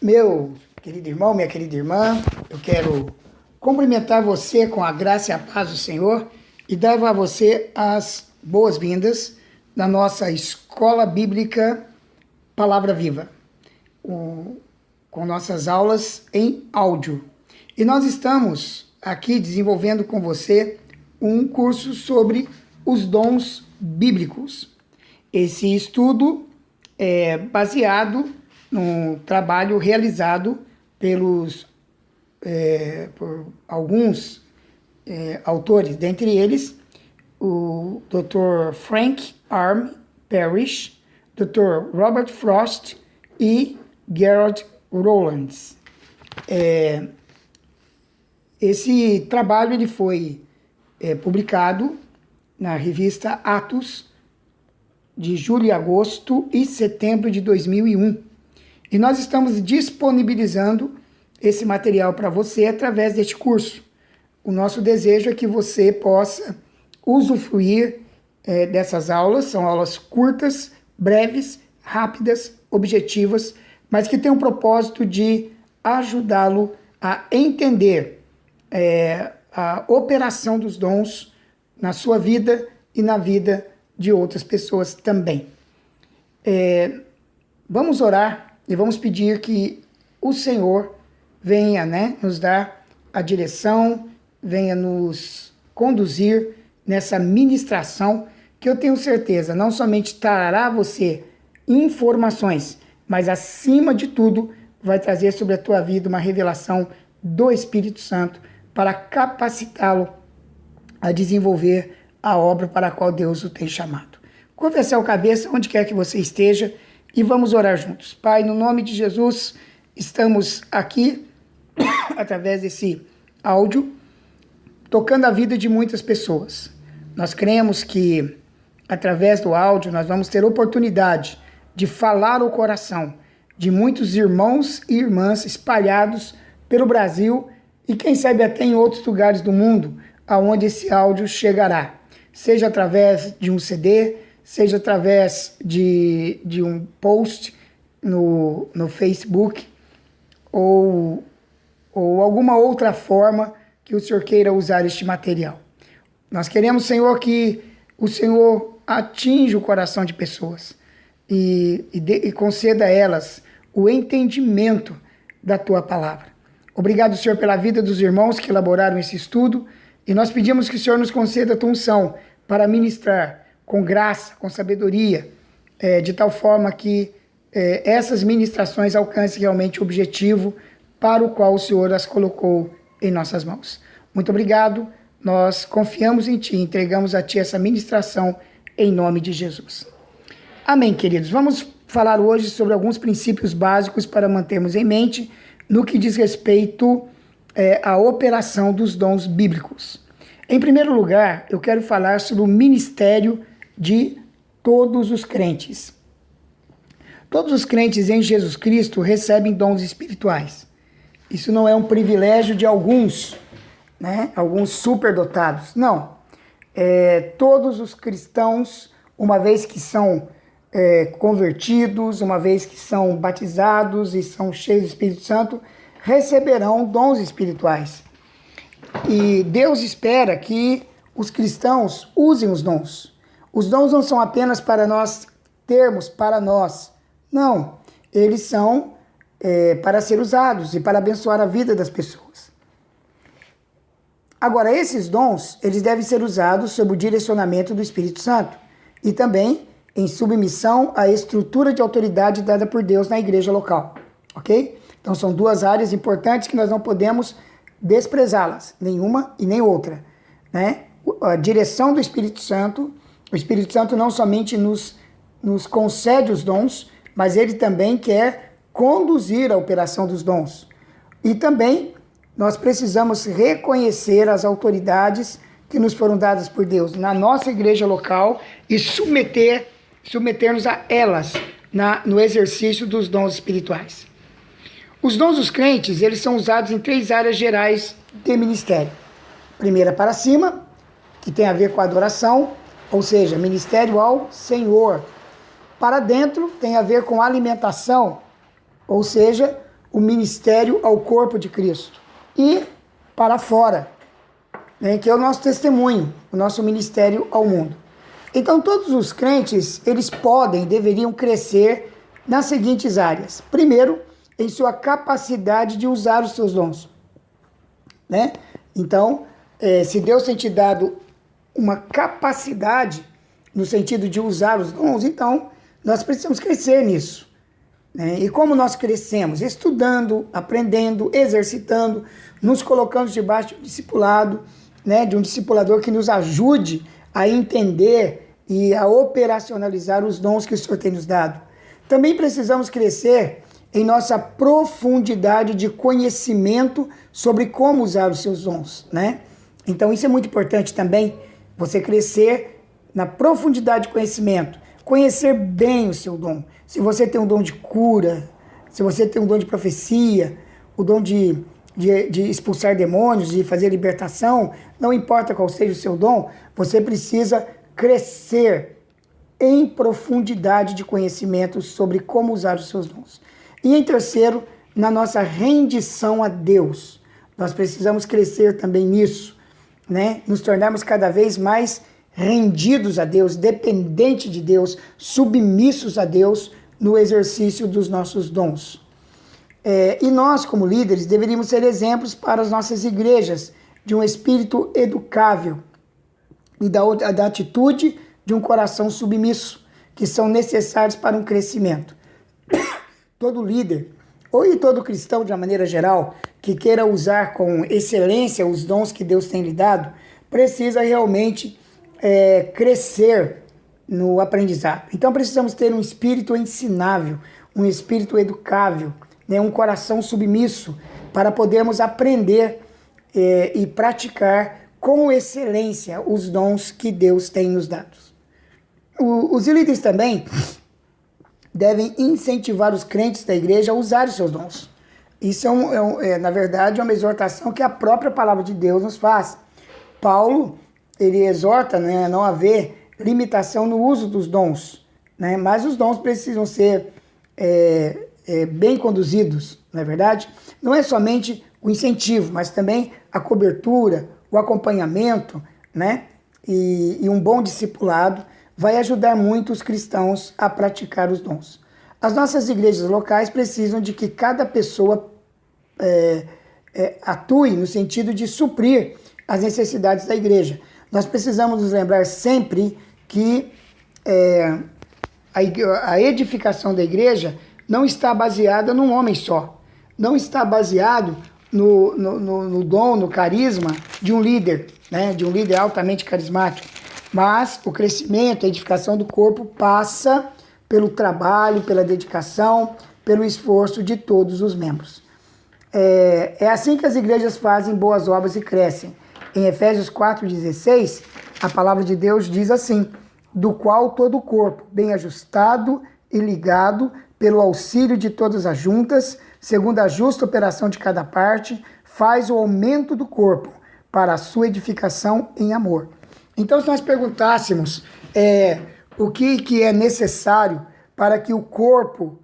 Meu querido irmão, minha querida irmã, eu quero cumprimentar você com a graça e a paz do Senhor e dar a você as boas-vindas na nossa Escola Bíblica Palavra Viva, com nossas aulas em áudio. E nós estamos aqui desenvolvendo com você um curso sobre os dons bíblicos. Esse estudo é baseado num trabalho realizado por alguns autores, dentre eles o Dr. Frank Arm Parrish, Dr. Robert Frost e Gerald Rowlands. Esse trabalho ele foi publicado na revista Atos de julho, agosto e setembro de 2001. E nós estamos disponibilizando esse material para você através deste curso. O nosso desejo é que você possa usufruir dessas aulas. São aulas curtas, breves, rápidas, objetivas, mas que têm o propósito de ajudá-lo a entender a operação dos dons na sua vida e na vida de outras pessoas também. Vamos orar e vamos pedir que o Senhor venha, nos dar a direção, venha nos conduzir nessa ministração, que eu tenho certeza não somente trará a você informações, mas acima de tudo vai trazer sobre a tua vida uma revelação do Espírito Santo para capacitá-lo a desenvolver a obra para a qual Deus o tem chamado. Curva a cabeça onde quer que você esteja e vamos orar juntos. Pai, no nome de Jesus, estamos aqui através desse áudio, tocando a vida de muitas pessoas. Nós cremos que através do áudio nós vamos ter oportunidade de falar o coração de muitos irmãos e irmãs espalhados pelo Brasil e quem sabe até em outros lugares do mundo, aonde esse áudio chegará. Seja através de um CD, seja através de um post no Facebook ou alguma outra forma que o Senhor queira usar este material. Nós queremos, Senhor, que o Senhor atinja o coração de pessoas e conceda a elas o entendimento da Tua palavra. Obrigado, Senhor, pela vida dos irmãos que elaboraram esse estudo e nós pedimos que o Senhor nos conceda a Tua unção para ministrar com graça, com sabedoria, de tal forma que essas ministrações alcancem realmente o objetivo para o qual o Senhor as colocou em nossas mãos. Muito obrigado, nós confiamos em Ti, entregamos a Ti essa ministração em nome de Jesus. Amém, queridos. Vamos falar hoje sobre alguns princípios básicos para mantermos em mente no que diz respeito à operação dos dons bíblicos. Em primeiro lugar, eu quero falar sobre o ministério de todos os crentes. Todos os crentes em Jesus Cristo recebem dons espirituais. Isso não é um privilégio de alguns, alguns superdotados. Não. Todos os cristãos, uma vez que são convertidos, uma vez que são batizados e são cheios do Espírito Santo, receberão dons espirituais. E Deus espera que os cristãos usem os dons. Os dons não são apenas para nós termos para nós. Não, eles são para ser usados e para abençoar a vida das pessoas. Agora, esses dons, eles devem ser usados sob o direcionamento do Espírito Santo e também em submissão à estrutura de autoridade dada por Deus na igreja local, ok? Então, são duas áreas importantes que nós não podemos desprezá-las, nenhuma e nem outra, A direção do Espírito Santo, o Espírito Santo não somente nos concede os dons, mas ele também quer conduzir a operação dos dons. E também nós precisamos reconhecer as autoridades que nos foram dadas por Deus na nossa igreja local e submeter-nos a elas no exercício dos dons espirituais. Os dons dos crentes, eles são usados em 3 áreas gerais de ministério. Primeira para cima, que tem a ver com a adoração, ou seja, ministério ao Senhor. Para dentro, tem a ver com alimentação, ou seja, o ministério ao corpo de Cristo e para fora, né, que é o nosso testemunho, o nosso ministério ao mundo. Então, todos os crentes, eles podem e deveriam crescer nas seguintes áreas. Primeiro, em sua capacidade de usar os seus dons, né? Então, se Deus tem te dado uma capacidade no sentido de usar os dons, então nós precisamos crescer nisso, né? E como nós crescemos? Estudando, aprendendo, exercitando, nos colocando debaixo de um discipulado, né? De um discipulador que nos ajude a entender e a operacionalizar os dons que o Senhor tem nos dado. Também precisamos crescer em nossa profundidade de conhecimento sobre como usar os seus dons, né? Então isso é muito importante também, você crescer na profundidade de conhecimento, conhecer bem o seu dom. Se você tem um dom de cura, se você tem um dom de profecia, o dom de expulsar demônios, de fazer libertação, não importa qual seja o seu dom, você precisa crescer em profundidade de conhecimento sobre como usar os seus dons. E em terceiro, na nossa rendição a Deus. Nós precisamos crescer também nisso, né? Nos tornarmos cada vez mais rendidos a Deus, dependentes de Deus, submissos a Deus no exercício dos nossos dons. E nós, como líderes, deveríamos ser exemplos para as nossas igrejas de um espírito educável e da atitude de um coração submisso, que são necessários para um crescimento. Todo líder, ou todo cristão de uma maneira geral, que queira usar com excelência os dons que Deus tem lhe dado, precisa realmente crescer no aprendizado. Então precisamos ter um espírito ensinável, um espírito educável, né, um coração submisso, para podermos aprender e praticar com excelência os dons que Deus tem nos dado. Os líderes também devem incentivar os crentes da igreja a usar os seus dons. Isso na verdade, é uma exortação que a própria palavra de Deus nos faz. Paulo, ele exorta, né, a não haver limitação no uso dos dons, né, mas os dons precisam ser bem conduzidos, não é verdade? Não é somente o incentivo, mas também a cobertura, o acompanhamento, né, e um bom discipulado vai ajudar muito os cristãos a praticar os dons. As nossas igrejas locais precisam de que cada pessoa atue no sentido de suprir as necessidades da igreja. Nós precisamos nos lembrar sempre que a edificação da igreja não está baseada num homem só, não está baseado no dom, no carisma de um líder, né, de um líder altamente carismático. Mas o crescimento, a edificação do corpo passa pelo trabalho, pela dedicação, pelo esforço de todos os membros. É assim que as igrejas fazem boas obras e crescem. Em Efésios 4,16, a palavra de Deus diz assim: do qual todo o corpo, bem ajustado e ligado, pelo auxílio de todas as juntas, segundo a justa operação de cada parte, faz o aumento do corpo para a sua edificação em amor. Então, se nós perguntássemos o que é necessário para que o corpo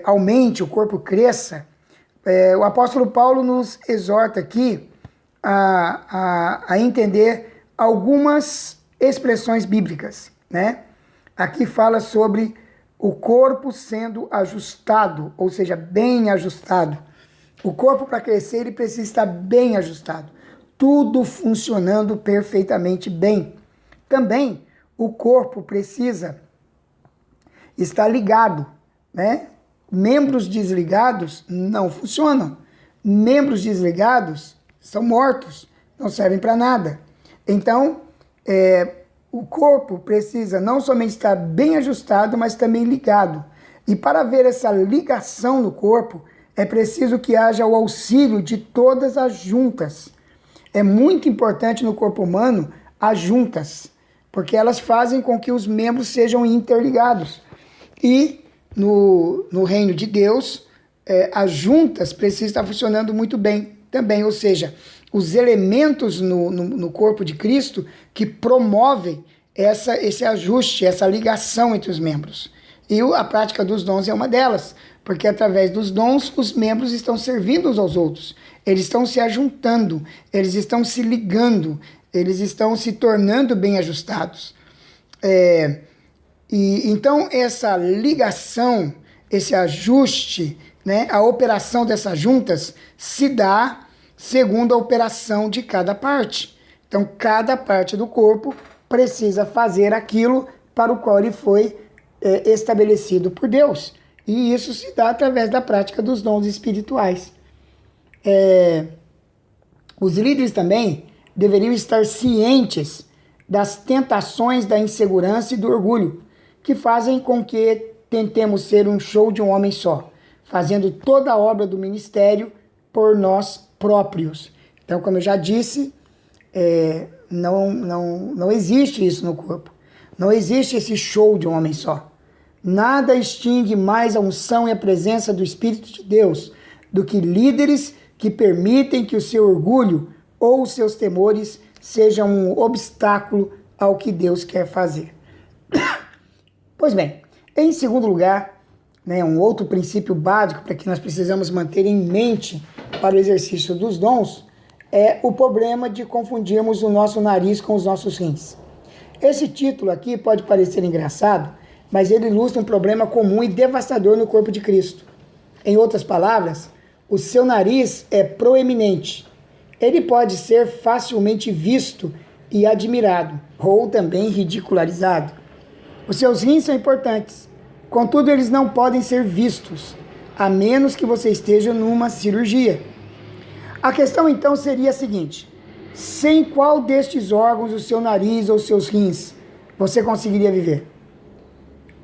aumente, o corpo cresça, o apóstolo Paulo nos exorta aqui a entender algumas expressões bíblicas, né? Aqui fala sobre o corpo sendo ajustado, ou seja, bem ajustado. O corpo, para crescer, ele precisa estar bem ajustado. Tudo funcionando perfeitamente bem. Também o corpo precisa estar ligado, né? Membros desligados não funcionam. Membros desligados são mortos, não servem para nada. Então, o corpo precisa não somente estar bem ajustado, mas também ligado. E para ver essa ligação no corpo, é preciso que haja o auxílio de todas as juntas. É muito importante no corpo humano as juntas, porque elas fazem com que os membros sejam interligados. E no reino de Deus, as juntas precisam estar funcionando muito bem também, ou seja, os elementos no corpo de Cristo que promovem esse ajuste, essa ligação entre os membros. E a prática dos dons é uma delas, Porque através dos dons, os membros estão servindo uns aos outros. Eles estão se ajuntando, eles estão se ligando, eles estão se tornando bem ajustados. Então, essa ligação, esse ajuste, né, a operação dessas juntas se dá segundo a operação de cada parte. Então, cada parte do corpo precisa fazer aquilo para o qual ele foi estabelecido por Deus. E isso se dá através da prática dos dons espirituais. Os líderes também deveriam estar cientes das tentações da insegurança e do orgulho, que fazem com que tentemos ser um show de um homem só, fazendo toda a obra do ministério por nós próprios. Então, como eu já disse, não existe isso no corpo. Não existe esse show de um homem só. Nada extingue mais a unção e a presença do Espírito de Deus do que líderes que permitem que o seu orgulho ou os seus temores sejam um obstáculo ao que Deus quer fazer. Pois bem, em segundo lugar, né, um outro princípio básico para que nós precisamos manter em mente para o exercício dos dons é o problema de confundirmos o nosso nariz com os nossos rins. Esse título aqui pode parecer engraçado, mas ele ilustra um problema comum e devastador no corpo de Cristo. Em outras palavras, o seu nariz é proeminente. Ele pode ser facilmente visto e admirado, ou também ridicularizado. Os seus rins são importantes, contudo eles não podem ser vistos, a menos que você esteja numa cirurgia. A questão então seria a seguinte: sem qual destes órgãos, o seu nariz ou seus rins, você conseguiria viver?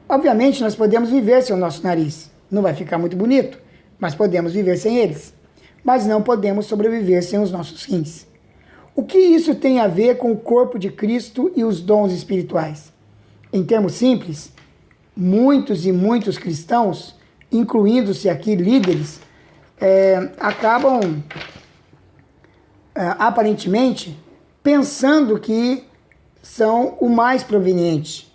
Obviamente nós podemos viver sem o nosso nariz, não vai ficar muito bonito, mas podemos viver sem eles. Mas não podemos sobreviver sem os nossos rins. O que isso tem a ver com o corpo de Cristo e os dons espirituais? Em termos simples, muitos e muitos cristãos, incluindo-se aqui líderes, acabam aparentemente pensando que são o mais proveniente.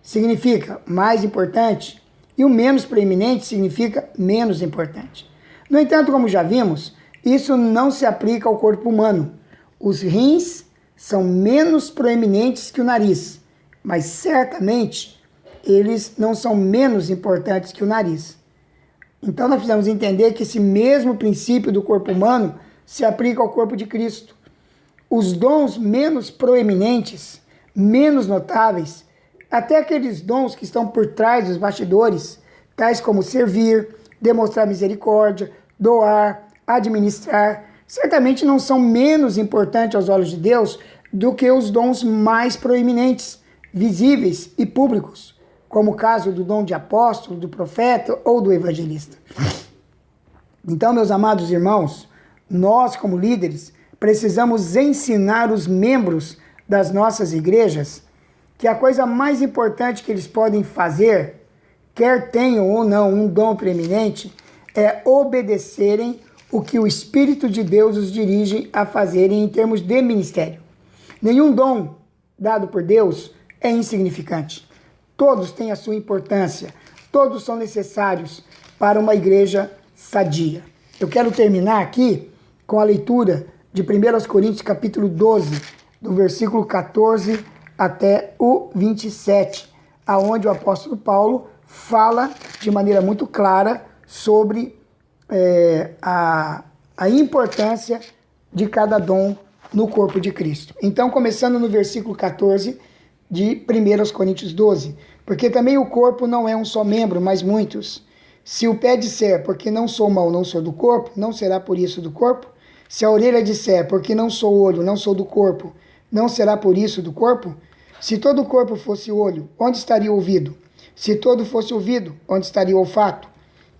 Significa mais importante, e o menos preeminente significa menos importante. No entanto, como já vimos, isso não se aplica ao corpo humano. Os rins são menos proeminentes que o nariz, mas certamente eles não são menos importantes que o nariz. Então nós precisamos entender que esse mesmo princípio do corpo humano se aplica ao corpo de Cristo. Os dons menos proeminentes, menos notáveis, até aqueles dons que estão por trás dos bastidores, tais como servir, demonstrar misericórdia, doar, administrar, certamente não são menos importantes aos olhos de Deus do que os dons mais proeminentes, visíveis e públicos, como o caso do dom de apóstolo, do profeta ou do evangelista. Então, meus amados irmãos, nós como líderes precisamos ensinar os membros das nossas igrejas que a coisa mais importante que eles podem fazer, quer tenham ou não um dom preeminente, é obedecerem o que o Espírito de Deus os dirige a fazerem em termos de ministério. Nenhum dom dado por Deus é insignificante. Todos têm a sua importância, todos são necessários para uma igreja sadia. Eu quero terminar aqui com a leitura de 1 Coríntios capítulo 12, do versículo 14 até o 27, aonde o apóstolo Paulo fala de maneira muito clara sobre a importância de cada dom no corpo de Cristo. Então, começando no versículo 14 de 1 Coríntios 12, porque também o corpo não é um só membro, mas muitos. Se o pé disser, porque não sou mau, não sou do corpo, não será por isso do corpo? Se a orelha disser, porque não sou olho, não sou do corpo, não será por isso do corpo? Se todo o corpo fosse olho, onde estaria o ouvido? Se todo fosse ouvido, onde estaria o olfato?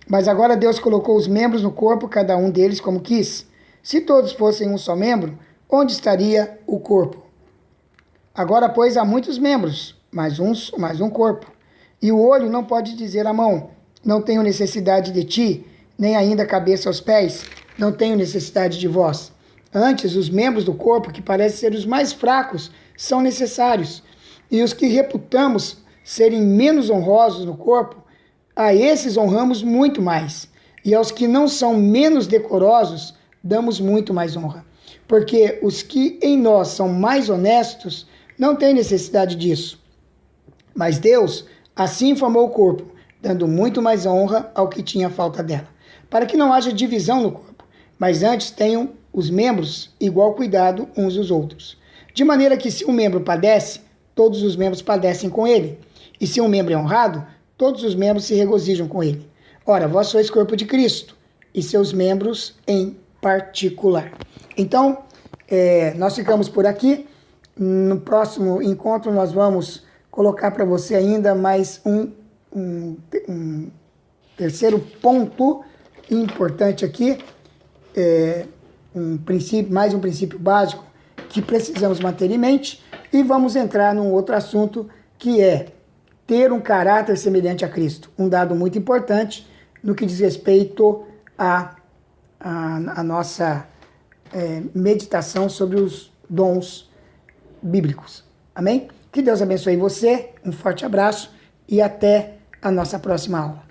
Mas agora Deus colocou os membros no corpo, cada um deles como quis. Se todos fossem um só membro, onde estaria o corpo? Agora, pois, há muitos membros, mas um corpo. E o olho não pode dizer à mão, não tenho necessidade de ti, nem ainda a cabeça aos pés, não tenho necessidade de vós. Antes, os membros do corpo, que parecem ser os mais fracos, são necessários. E os que reputamos serem menos honrosos no corpo, A esses honramos muito mais, e aos que não são menos decorosos, damos muito mais honra. Porque os que em nós são mais honestos não têm necessidade disso. Mas Deus assim formou o corpo, dando muito mais honra ao que tinha falta dela, para que não haja divisão no corpo, mas antes tenham os membros igual cuidado uns dos outros. De maneira que se um membro padece, todos os membros padecem com ele. E se um membro é honrado, todos os membros se regozijam com ele. Ora, vós sois corpo de Cristo, e seus membros em particular. Então, nós ficamos por aqui. No próximo encontro nós vamos colocar para você ainda mais um terceiro ponto importante aqui, mais um princípio básico que precisamos manter em mente, e vamos entrar num outro assunto que é ter um caráter semelhante a Cristo, um dado muito importante no que diz respeito à nossa meditação sobre os dons bíblicos. Amém? Que Deus abençoe você, um forte abraço e até a nossa próxima aula.